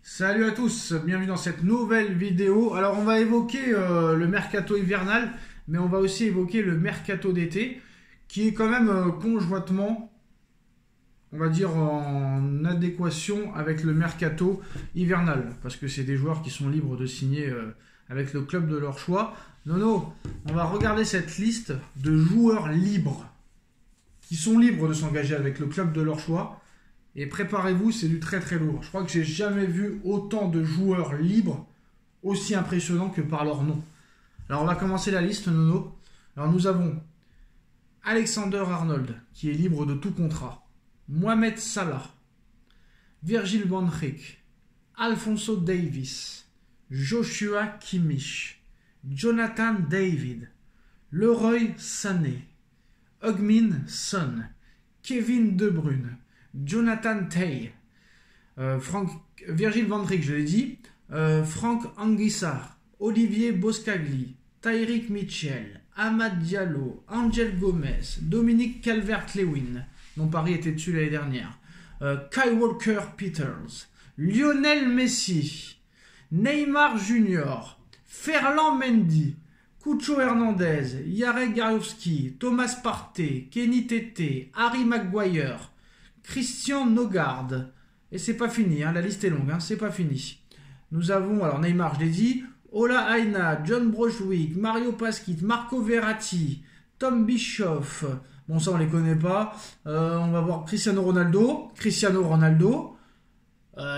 Salut à tous, bienvenue dans cette nouvelle vidéo. Alors on va évoquer le mercato hivernal, mais on va aussi évoquer le mercato d'été, qui est quand même conjointement, on va dire, en adéquation avec le mercato hivernal, parce que c'est des joueurs qui sont libres de signer avec le club de leur choix. Nono, on va regarder cette liste de joueurs libres, qui sont libres de s'engager avec le club de leur choix. Et préparez-vous, c'est du très très lourd. Je crois que j'ai jamais vu autant de joueurs libres aussi impressionnants que par leur nom. Alors on va commencer la liste, Nono. Alors nous avons Alexander-Arnold, qui est libre de tout contrat. Mohamed Salah, Virgil van Dijk, Alphonso Davies, Joshua Kimmich, Jonathan David, Leroy Sané, Heung-min Son, Kevin De Bruyne, Jonathan Tay, Virgil van Dijk, je l'ai dit, Franck Anguissa, Olivier Boscagli, Tyrick Mitchell, Amad Diallo, Angel Gomez, Dominique Calvert-Lewin, dont Paris était dessus l'année dernière, Kyle Walker-Peters, Lionel Messi, Neymar Junior, Ferland Mendy, Cucho Hernandez, Jarek Garjowski, Thomas Partey, Kenny Tete, Harry Maguire, Christian Nogard, et c'est pas fini, hein, la liste est longue, hein, c'est pas fini. Nous avons, alors Neymar, je l'ai dit, Ola Aina, John Brozovic, Mario Pasquit, Marco Verratti, Tom Bischoff, bon ça on les connaît pas, on va voir Cristiano Ronaldo,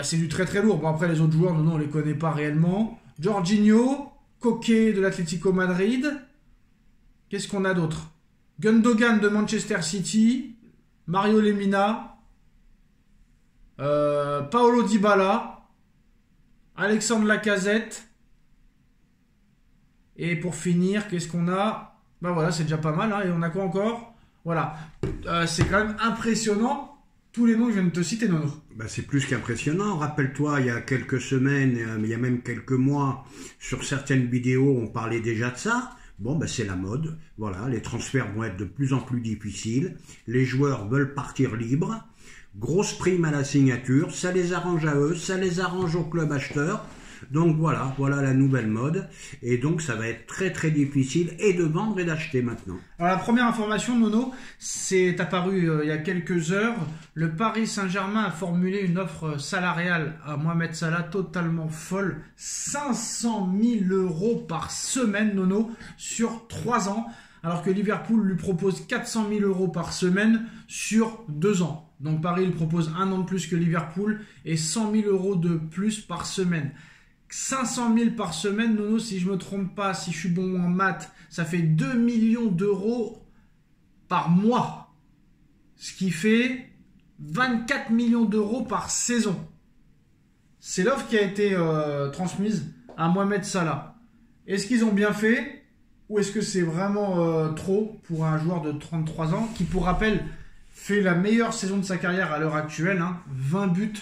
c'est du très très lourd, bon après les autres joueurs, non, on les connaît pas réellement, Jorginho, Koke de l'Atlético Madrid, qu'est-ce qu'on a d'autre? Gundogan de Manchester City, Mario Lemina, Paolo Dybala, Alexandre Lacazette, et pour finir, qu'est-ce qu'on a? Ben voilà, c'est déjà pas mal, hein, et on a quoi encore? Voilà, c'est quand même impressionnant, tous les noms que je viens de te citer, Nono. Ben c'est plus qu'impressionnant. Rappelle-toi, il y a quelques semaines, il y a même quelques mois, sur certaines vidéos, on parlait déjà de ça. Bon, ben c'est la mode. Voilà, les transferts vont être de plus en plus difficiles. Les joueurs veulent partir libres. Grosse prime à la signature. Ça les arrange à eux, ça les arrange au club acheteur. Donc voilà la nouvelle mode. Et donc ça va être très très difficile et de vendre et d'acheter maintenant. Alors la première information, Nono, c'est apparu il y a quelques heures. Le Paris Saint-Germain a formulé une offre salariale à Mohamed Salah totalement folle. 500 000 € par semaine, Nono, sur 3 ans. Alors que Liverpool lui propose 400 000 € par semaine sur 2 ans. Donc Paris lui propose 1 an de plus que Liverpool et 100 000 € de plus par semaine. 500 000 par semaine, Nono, si je me trompe pas, si je suis bon en maths, ça fait 2 millions d'euros par mois. Ce qui fait 24 millions d'euros par saison. C'est l'offre qui a été transmise à Mohamed Salah. Est-ce qu'ils ont bien fait ou est-ce que c'est vraiment trop pour un joueur de 33 ans qui, pour rappel, fait la meilleure saison de sa carrière à l'heure actuelle, hein, 20 buts,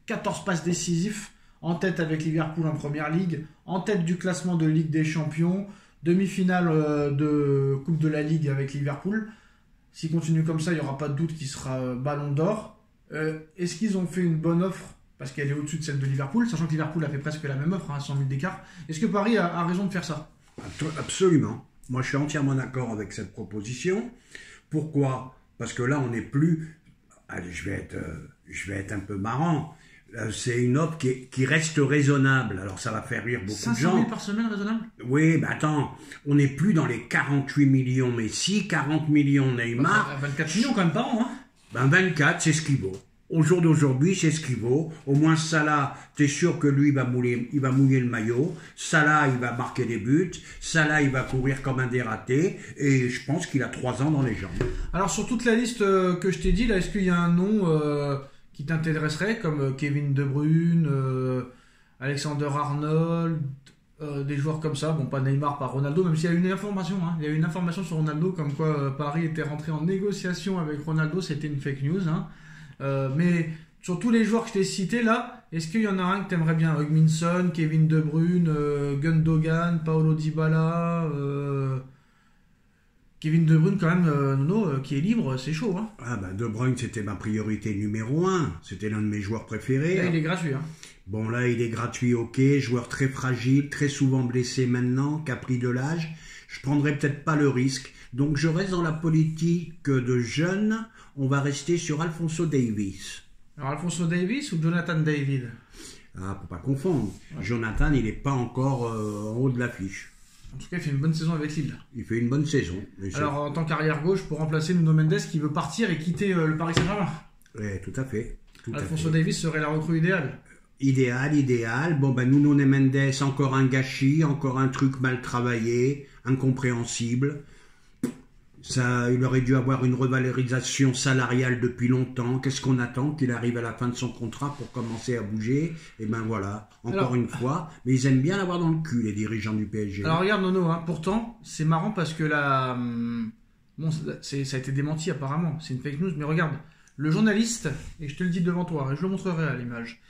14 passes décisifs, en tête avec Liverpool en première ligue, en tête du classement de Ligue des Champions, demi-finale de Coupe de la Ligue avec Liverpool. S'il continue comme ça, il n'y aura pas de doute qu'il sera Ballon d'Or. Est-ce qu'ils ont fait une bonne offre? Parce qu'elle est au-dessus de celle de Liverpool, sachant que Liverpool a fait presque la même offre, hein, 100 000 d'écart. Est-ce que Paris a raison de faire ça? Absolument. Moi, je suis entièrement d'accord avec cette proposition. Pourquoi? Parce que là, on n'est plus... Allez, je vais être un peu marrant. C'est une offre qui reste raisonnable. Alors, ça va faire rire beaucoup de gens. 500 000 par semaine, raisonnable? Oui, mais attends, on n'est plus dans les 48 millions Messi, 40 millions Neymar. 24 millions quand même par an, hein? Ben 24, c'est ce qu'il vaut. Au jour d'aujourd'hui, c'est ce qu'il vaut. Au moins, Salah, t'es sûr que lui, il va mouiller le maillot. Salah, il va marquer des buts. Salah, il va courir comme un dératé. Et je pense qu'il a 3 ans dans les jambes. Alors, sur toute la liste que je t'ai dit, là, est-ce qu'il y a un nom qui t'intéresserait, comme Kevin De Bruyne, Alexander-Arnold, des joueurs comme ça, bon pas Neymar, pas Ronaldo, même s'il y a une information, hein, il y a une information sur Ronaldo comme quoi Paris était rentré en négociation avec Ronaldo, c'était une fake news, hein. Mais sur tous les joueurs que je t'ai cités là, est-ce qu'il y en a un que tu aimerais bien? Heung-min Son, Kevin De Bruyne, Gundogan, Paolo Dybala, Kevin De Bruyne, quand même, Nono, qui est libre, c'est chaud. Hein. Ah bah De Bruyne, c'était ma priorité numéro 1. C'était l'un de mes joueurs préférés. Là, il est gratuit. Hein. Bon, là, il est gratuit, ok. Joueur très fragile, très souvent blessé maintenant, qui a pris de l'âge. Je prendrai peut-être pas le risque. Donc, je reste dans la politique de jeunes. On va rester sur Alphonso Davies. Alors, Alphonso Davies ou Jonathan David? Ah, faut pas confondre. Ouais. Jonathan, il n'est pas encore en haut de l'affiche. En tout cas, il fait une bonne saison avec Lille. Il fait une bonne saison. Alors, en tant qu'arrière gauche, pour remplacer Nuno Mendes qui veut partir et quitter le Paris Saint-Germain. Oui, tout à fait. Alphonso Davies serait la recrue idéale. Idéal. Bon, ben, Nuno Mendes, encore un gâchis, encore un truc mal travaillé, incompréhensible. Ça, il aurait dû avoir une revalorisation salariale depuis longtemps. Qu'est-ce qu'on attend? Qu'il arrive à la fin de son contrat pour commencer à bouger? Et ben voilà, encore une fois. Mais ils aiment bien l'avoir dans le cul, les dirigeants du PSG. Alors regarde Nono, hein, pourtant, c'est marrant parce que là, bon, ça a été démenti apparemment. C'est une fake news, mais regarde, le journaliste, et je te le dis devant toi, et je le montrerai à l'image,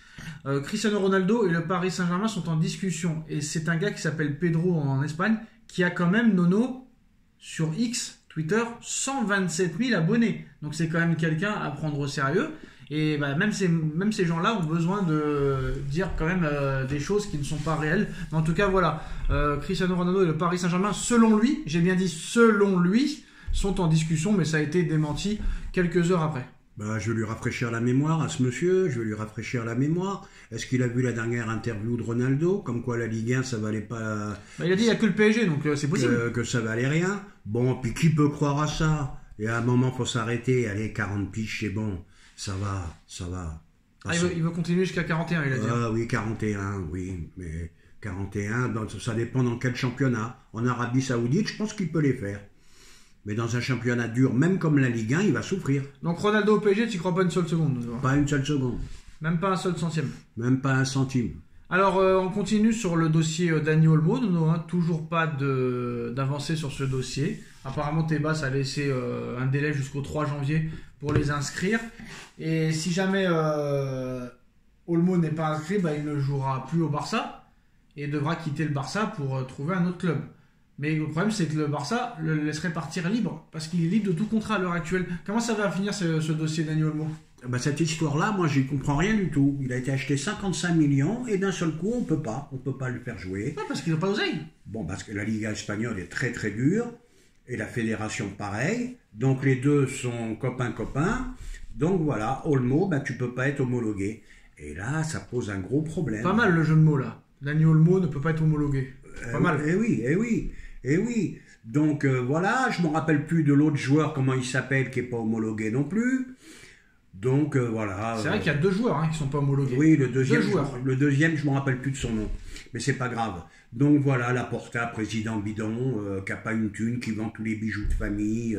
Cristiano Ronaldo et le Paris Saint-Germain sont en discussion. Et c'est un gars qui s'appelle Pedro en Espagne, qui a quand même, Nono, sur X, Twitter, 127 000 abonnés. Donc c'est quand même quelqu'un à prendre au sérieux. Et bah, même ces gens-là ont besoin de dire quand même des choses qui ne sont pas réelles. Mais en tout cas, voilà. Cristiano Ronaldo et le Paris Saint-Germain, selon lui, j'ai bien dit selon lui, sont en discussion, mais ça a été démenti quelques heures après. Bah, je vais lui rafraîchir la mémoire à ce monsieur, Est-ce qu'il a vu la dernière interview de Ronaldo, comme quoi la Ligue 1, ça valait pas... Bah, il a dit il n'y a que le PSG, donc c'est possible. Que ça valait rien. Bon, puis qui peut croire à ça? Et à un moment, faut s'arrêter. Allez, 40 piges, c'est bon. Ça va. Ah, il veut continuer jusqu'à 41, il a dit. Ah oui, 41, oui. Mais 41, ça dépend dans quel championnat. En Arabie Saoudite, je pense qu'il peut les faire. Mais dans un championnat dur, même comme la Ligue 1, il va souffrir. Donc Ronaldo au PSG, tu crois pas une seule seconde? Pas une seule seconde. Même pas un seul centième? Même pas un centime. Alors, on continue sur le dossier Dani Olmo. Toujours pas d'avancée sur ce dossier. Apparemment, Tebas a laissé un délai jusqu'au 3 janvier pour les inscrire. Et si jamais Olmo n'est pas inscrit, bah, il ne jouera plus au Barça et devra quitter le Barça pour trouver un autre club. Mais le problème, c'est que le Barça le laisserait partir libre, parce qu'il est libre de tout contrat à l'heure actuelle. Comment ça va finir ce dossier Dani Olmo? Bah, cette histoire-là, moi, j'y comprends rien du tout. Il a été acheté 55 millions et d'un seul coup, on peut pas le faire jouer. Ouais, parce qu'ils n'ont pas d'oseille. Bon, parce que la Liga espagnole est très très dure et la fédération pareil. Donc les deux sont copains. Donc voilà, Olmo, bah, tu peux pas être homologué. Et là, ça pose un gros problème. Pas mal le jeu de mots là. Dani Olmo ne peut pas être homologué. Pas mal. Eh oui. Donc voilà, je me rappelle plus de l'autre joueur, comment il s'appelle, qui est pas homologué non plus. Donc voilà. C'est vrai qu'il y a deux joueurs qui sont pas homologués. Oui, le deuxième, je me rappelle plus de son nom, mais c'est pas grave. Donc voilà, Laporta, président bidon, qui a pas une thune, qui vend tous les bijoux de famille.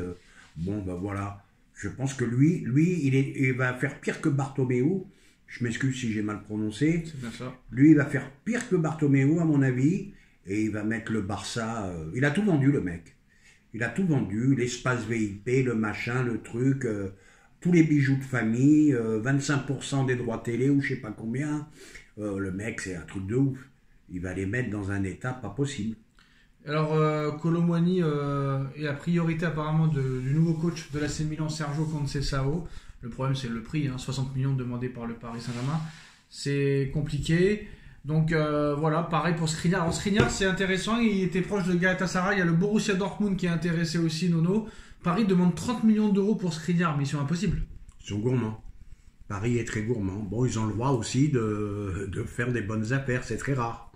Bon, ben voilà. Je pense que lui, il va faire pire que Bartomeu. Je m'excuse si j'ai mal prononcé. C'est bien ça. Lui, il va faire pire que Bartomeu, à mon avis, et il va mettre le Barça... il a tout vendu, le mec. Il a tout vendu, l'espace VIP, le machin, le truc, tous les bijoux de famille, 25% des droits télé, ou je sais pas combien. Le mec, c'est un truc de ouf. Il va les mettre dans un état pas possible. Alors, Kolo Muani est la priorité apparemment du nouveau coach de l'AC Milan, Sergio Conceição. Le problème, c'est le prix, 60 millions demandés par le Paris Saint-Germain. C'est compliqué. Donc voilà, pareil pour Skriniar. Alors Skriniar, c'est intéressant, il était proche de Galatasaray. Il y a le Borussia Dortmund qui est intéressé aussi, Nono. Paris demande 30 millions d'euros pour Skriniar, mission impossible. Ils sont gourmands. Paris est très gourmand. Bon, ils ont le droit aussi de faire des bonnes affaires, c'est très rare.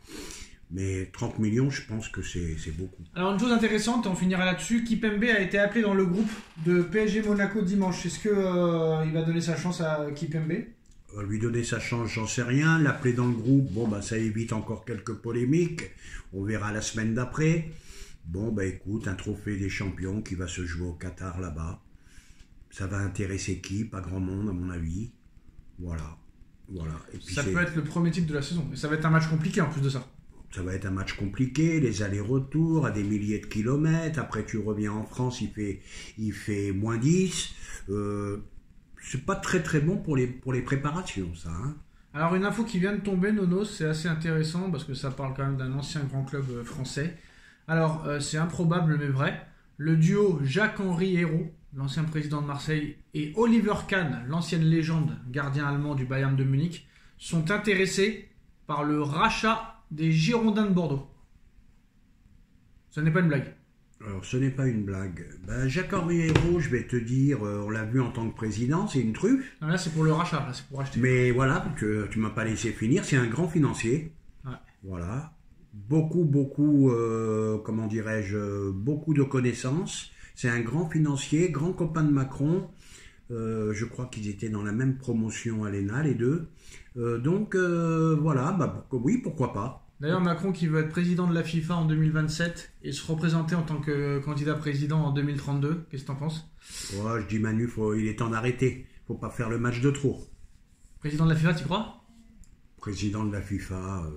Mais 30 millions, je pense que c'est beaucoup. Alors une chose intéressante, on finira là-dessus, Kipembe a été appelé dans le groupe de PSG Monaco dimanche. Est-ce qu'il va donner sa chance à Kipembe ? Lui donner sa chance, j'en sais rien. L'appeler dans le groupe, bon, bah, ça évite encore quelques polémiques. On verra la semaine d'après. Bon, bah écoute, un trophée des champions qui va se jouer au Qatar là-bas. Ça va intéresser qui ? Pas grand monde, à mon avis. Voilà. Et puis ça peut être le premier titre de la saison. Et ça va être un match compliqué en plus de ça. Ça va être un match compliqué, les allers-retours à des milliers de kilomètres. Après, tu reviens en France, il fait moins 10. C'est pas très très bon pour les préparations, ça. Alors, une info qui vient de tomber, Nono, c'est assez intéressant parce que ça parle quand même d'un ancien grand club français. Alors, c'est improbable mais vrai. Le duo Jacques-Henri Hérault, l'ancien président de Marseille, et Oliver Kahn, l'ancienne légende, gardien allemand du Bayern de Munich, sont intéressés par le rachat des Girondins de Bordeaux. Ce n'est pas une blague. Alors, ce n'est pas une blague. Ben, Jacques-Henri Hérault, je vais te dire, on l'a vu en tant que président, c'est une truffe. Non, là, c'est pour le rachat, là, c'est pour acheter. Mais voilà, tu m'as pas laissé finir, c'est un grand financier. Ouais. Voilà. Beaucoup, comment dirais-je, beaucoup de connaissances. C'est un grand financier, grand copain de Macron. Je crois qu'ils étaient dans la même promotion à l'ENA, les deux. Donc, voilà, bah, oui, pourquoi pas. D'ailleurs, Macron qui veut être président de la FIFA en 2027 et se représenter en tant que candidat président en 2032. Qu'est-ce que t'en penses? Ouais, je dis Manu, il est temps d'arrêter. Faut pas faire le match de trop. Président de la FIFA, tu crois? Président de la FIFA,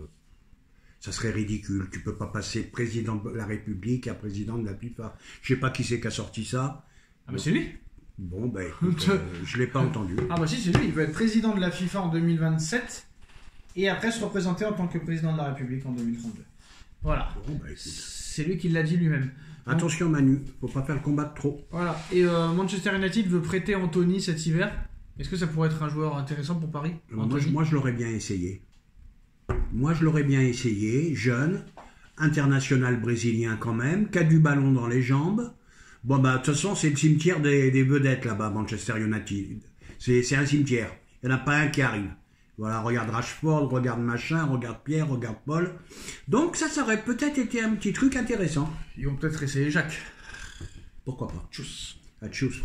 ça serait ridicule. Tu peux pas passer président de la République à président de la FIFA. Je sais pas qui c'est qui a sorti ça. Ah bah c'est lui. Bon, bah écoute, je l'ai pas entendu. Ah bah si, c'est lui. Il veut être président de la FIFA en 2027 et après se représenter en tant que président de la République en 2032. Voilà. Bon, bah écoute. C'est lui qui l'a dit lui-même. Attention Manu, faut pas faire le combat de trop. Voilà. Et Manchester United veut prêter Anthony cet hiver. Est-ce que ça pourrait être un joueur intéressant pour Paris? Moi, je l'aurais bien essayé. Moi, je l'aurais bien essayé. Jeune, international brésilien quand même, qui a du ballon dans les jambes. Bon, bah, de toute façon, c'est le cimetière des vedettes là-bas, Manchester United. C'est un cimetière. Il n'y en a pas un qui arrive. Voilà, regarde Rashford, regarde machin, regarde Pierre, regarde Paul. Donc, ça aurait peut-être été un petit truc intéressant. Ils vont peut-être essayer Jacques. Pourquoi pas? Tchuss. À tchuss.